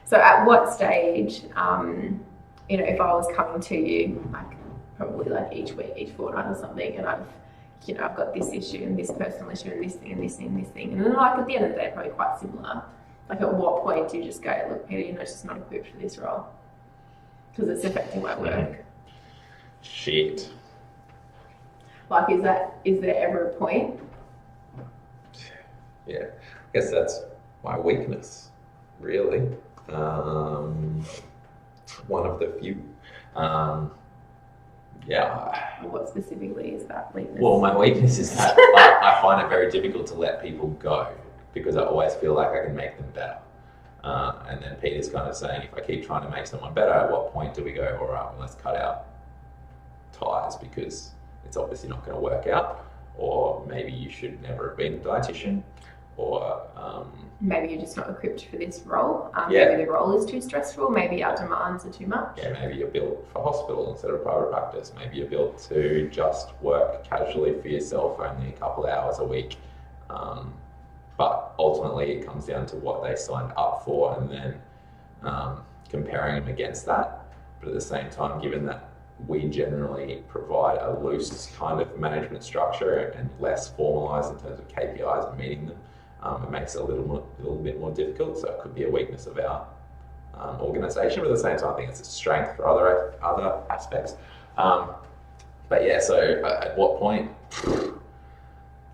So at what stage, if I was coming to you, like probably like each week, each fortnight or something, and I've got this issue and this personal issue and this thing and this thing and this thing, and then like at the end of the day, probably quite similar. Like at what point do you just go, look, Peter, it's just not equipped for this role because it's affecting my work? Shit. Like, is there ever a point? Yeah, I guess that's my weakness, really. One of the few. What specifically is that weakness? Well, my weakness is that I find it very difficult to let people go because I always feel like I can make them better. And then Peter's kind of saying, if I keep trying to make someone better, at what point do we go, all right, well, let's cut out ties because it's obviously not going to work out, or maybe you should never have been a dietitian, or maybe you're just not equipped for this role. Maybe the role is too stressful. Maybe our demands are too much. Yeah, maybe you're built for hospital instead of private practice. Maybe you're built to just work casually for yourself only a couple of hours a week. But ultimately, it comes down to what they signed up for and then comparing them against that. But at the same time, given that we generally provide a loose kind of management structure and less formalised in terms of KPIs and meeting them, it makes it a little bit more difficult. So it could be a weakness of our organisation, but at the same time, I think it's a strength for other aspects. But yeah, so at what point?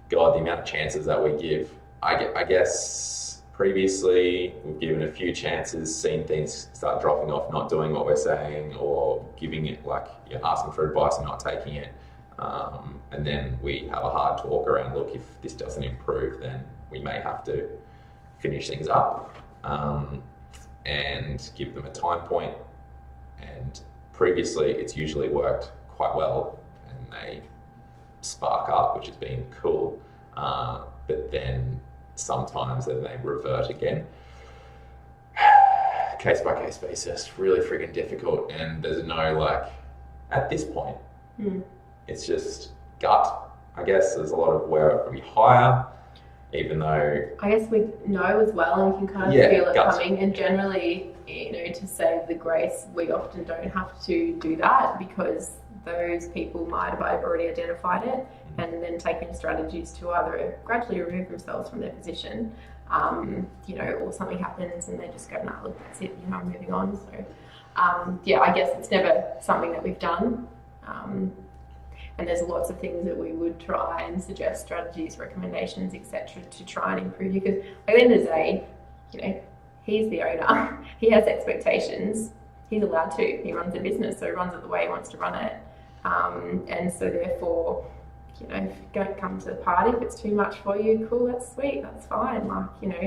God, the amount of chances that we give. I guess previously we've given a few chances, seen things start dropping off, not doing what we're saying, or giving it asking for advice and not taking it. And then we have a hard talk around, look, if this doesn't improve, then we may have to finish things up and give them a time point. And previously it's usually worked quite well and they spark up, which has been cool. But then sometimes then they revert again. Case by case basis, really friggin' difficult. And there's no at this point, it's just gut. I guess there's a lot of where we hire, even though... I guess we know as well and we can kind of feel it coming. And generally, to save the grace, we often don't have to do that because those people might have already identified it and then taken strategies to either gradually remove themselves from their position, or something happens and they just go, nah, look, that's it, I'm moving on. So, I guess it's never something that we've done. And there's lots of things that we would try and suggest strategies, recommendations, etc., to try and improve you. Because at the end of the day, he's the owner. He has expectations. He's allowed to. He runs a business, so he runs it the way he wants to run it. And so therefore, if you don't come to the party, if it's too much for you, cool, that's sweet, that's fine.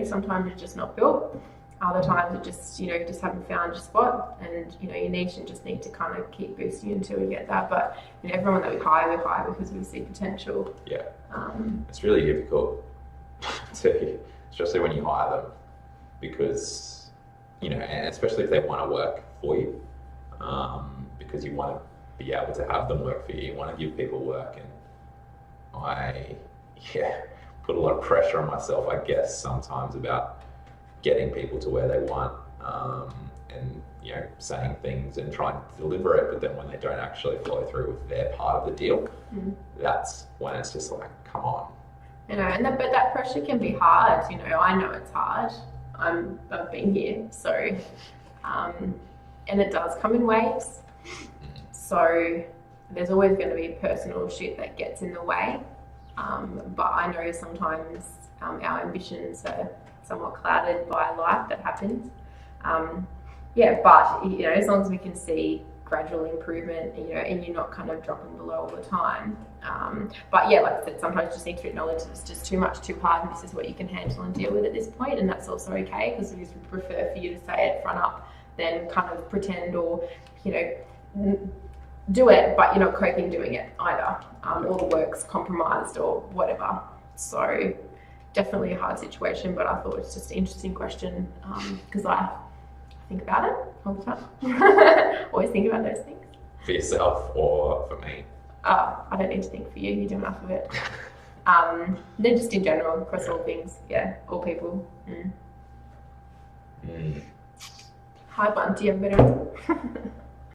Sometimes you're just not built. Other times it just, just haven't found your spot and, your niche and just need to kind of keep boosting until we get that. But, everyone that we hire because we see potential. Yeah. It's really difficult especially when you hire them because, and especially if they want to work for you, because you want to be able to have them work for you. You want to give people work, and I put a lot of pressure on myself, I guess, sometimes about getting people to where they want, and saying things and trying to deliver it, but then when they don't actually follow through with their part of the deal, that's when it's just like, come on. But that pressure can be hard. I know it's hard. I've been here, so and it does come in waves. So there's always going to be personal shit that gets in the way. But I know sometimes our ambitions are somewhat clouded by life that happens. But as long as we can see gradual improvement, and you're not kind of dropping below all the time. But like I said, sometimes you just need to acknowledge it's just too much, too hard, and this is what you can handle and deal with at this point, and that's also okay because we just prefer for you to say it front up than kind of pretend or, do it, but you're not coping doing it either, or the work's compromised or whatever. So definitely a hard situation, but I thought it's just an interesting question because I think about it all the time. Always think about those things. For yourself or for me? I don't need to think for you. You do enough of it. Then just in general, across all things, all people. Hai Banti,